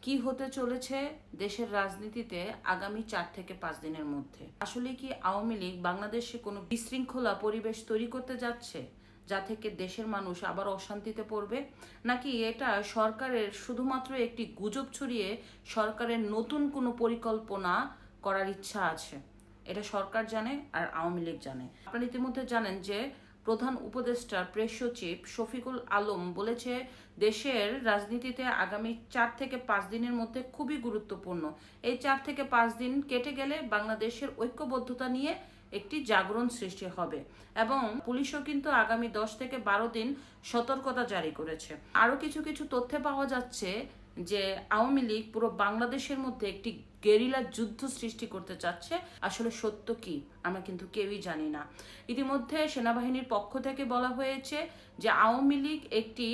কি হতে চলেছে দেশের রাজনীতিতে আগামী 4 থেকে 5 দিনের মধ্যে? আসলে কি আওয়ামী লীগ বাংলাদেশে কোনো বিশৃঙ্খলা পরিবেশ তৈরি করতে যাচ্ছে, যা থেকে দেশের মানুষ আবার অশান্তিতে পড়বে? নাকি এটা সরকারের শুধুমাত্র একটি গুজব ছড়িয়ে সরকারের নতুন কোনো পরিকল্পনা করার ইচ্ছা আছে? এটা সরকার জানে আর আওয়ামী লীগ জানে। আপনারা ইতিমধ্যে জানেন যে প্রধান উপদেষ্টা প্রেস সচিব শফিকুল আলম বলেছে দেশের রাজনীতিতে আগামী 4 থেকে 5 দিনের মধ্যে খুবই গুরুত্বপূর্ণ। এই 4 থেকে 5 দিন কেটে গেলে বাংলাদেশের ঐক্যবদ্ধতা নিয়ে একটি জাগরণ সৃষ্টি হবে এবং পুলিশও কিন্তু আগামী 10 থেকে 12 দিন সতর্কতা জারি করেছে। আরও কিছু কিছু তথ্যে পাওয়া যাচ্ছে যে আওয়ামী লীগ পুরো বাংলাদেশের মধ্যে একটি গেরিলা যুদ্ধ সৃষ্টি করতে চাচ্ছে। আসলে সত্য কি আমরা কিন্তু কেউই জানি না। ইতিমধ্যে সেনাবাহিনীর পক্ষ থেকে বলা হয়েছে যে আওয়ামী লীগ একটি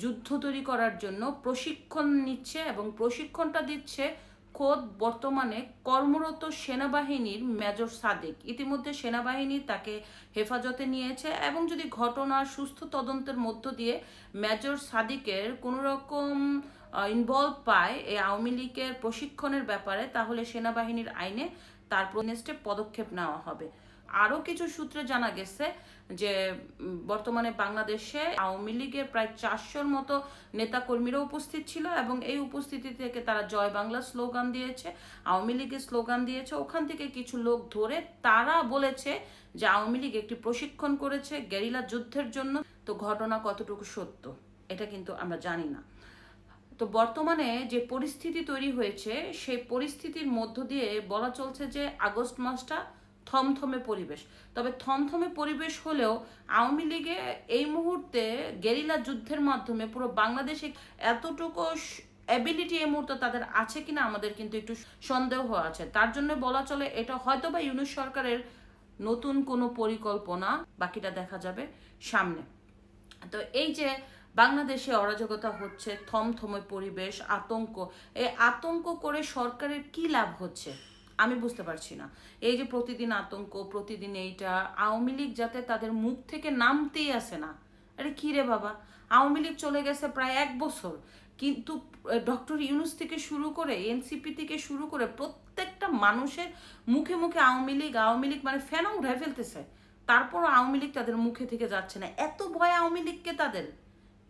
যুদ্ধ তৈরি করার জন্য প্রশিক্ষণ নিচ্ছে এবং প্রশিক্ষণটা দিচ্ছে খোদ বর্তমানে কর্মরত সেনাবাহিনীর মেজর সাদিক। ইতিমধ্যে সেনাবাহিনী তাকে হেফাজতে নিয়েছে এবং যদি ঘটনার সুস্থ তদন্তের মধ্য দিয়ে মেজর সাদিকের কোনো রকম ইনভলভ পায় এই আওয়ামী লীগের প্রশিক্ষণের ব্যাপারে, তাহলে সেনাবাহিনীর আইনে তার প্রনেস্টে পদক্ষেপ নেওয়া হবে। আরও কিছু সূত্রে জানা গেছে যে বর্তমানে বাংলাদেশে আওয়ামী লীগের প্রায় 400-র মতো নেতাকর্মীরা উপস্থিত ছিল এবং এই উপস্থিতি থেকে তারা জয় বাংলা স্লোগান দিয়েছে, আওয়ামী লীগের স্লোগান দিয়েছে। ওখান থেকে কিছু লোক ধরে তারা বলেছে যে আওয়ামী লীগ একটি প্রশিক্ষণ করেছে গেরিলা যুদ্ধের জন্য। তো ঘটনা কতটুকু সত্য এটা কিন্তু আমরা জানি না। তো বর্তমানে যে পরিস্থিতি তৈরি হয়েছে সেই পরিস্থিতির মধ্য দিয়ে বলা চলছে যে আগস্ট মাসটা থমথমে পরিবেশ। তবে থমথমে পরিবেশ হলেও আওয়ামী লীগে এই মুহূর্তে গেরিলা যুদ্ধের মাধ্যমে পুরো বাংলাদেশে এতটুকু অ্যাবিলিটি এই মুহূর্তে তাদের আছে কিনা আমাদের কিন্তু একটু সন্দেহ আছে। তার জন্য বলা চলে এটা হয়তো বা ইউনূস সরকারের নতুন কোনো পরিকল্পনা, বাকিটা দেখা যাবে সামনে। তো এই যে বাংলাদেশে অরাজকতা হচ্ছে, থমথমে পরিবেশ, আতঙ্ক, এই আতঙ্ক করে সরকারের কি লাভ হচ্ছে আমি বুঝতে পারছি না। এই যে প্রতিদিন আতঙ্ক, প্রতিদিন এইটা, আওয়ামী লীগ যাতে তাদের মুখ থেকে নামতেই আসে না। আরে কি রে বাবা, আওয়ামী লীগ চলে গেছে প্রায় 1 বছর, কিন্তু ডক্টর ইউনূস থেকে শুরু করে এনসিপি থেকে শুরু করে প্রত্যেকটা মানুষের মুখে মুখে আওয়ামী লীগ আওয়ামী লীগ মানে ফেনা উঠায় ফেলতেছে। তারপর আওয়ামী লীগ তাদের মুখে থেকে যাচ্ছে না। এত ভয় আওয়ামী লীগকে তাদের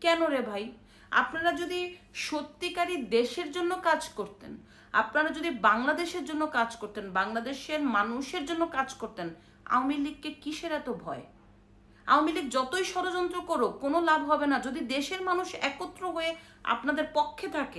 কেন রে ভাই? আপনারা যদি সত্যিকারই দেশের জন্য কাজ করতেন, আপনারা যদি বাংলাদেশের জন্য কাজ করতেন, বাংলাদেশের মানুষের জন্য কাজ করতেন, আওয়ামী লীগকে কিসের এত ভয়? আওয়ামী লীগ যতই ষড়যন্ত্র করুক কোনো লাভ হবে না যদি দেশের মানুষ একত্র হয়ে আপনাদের পক্ষে থাকে।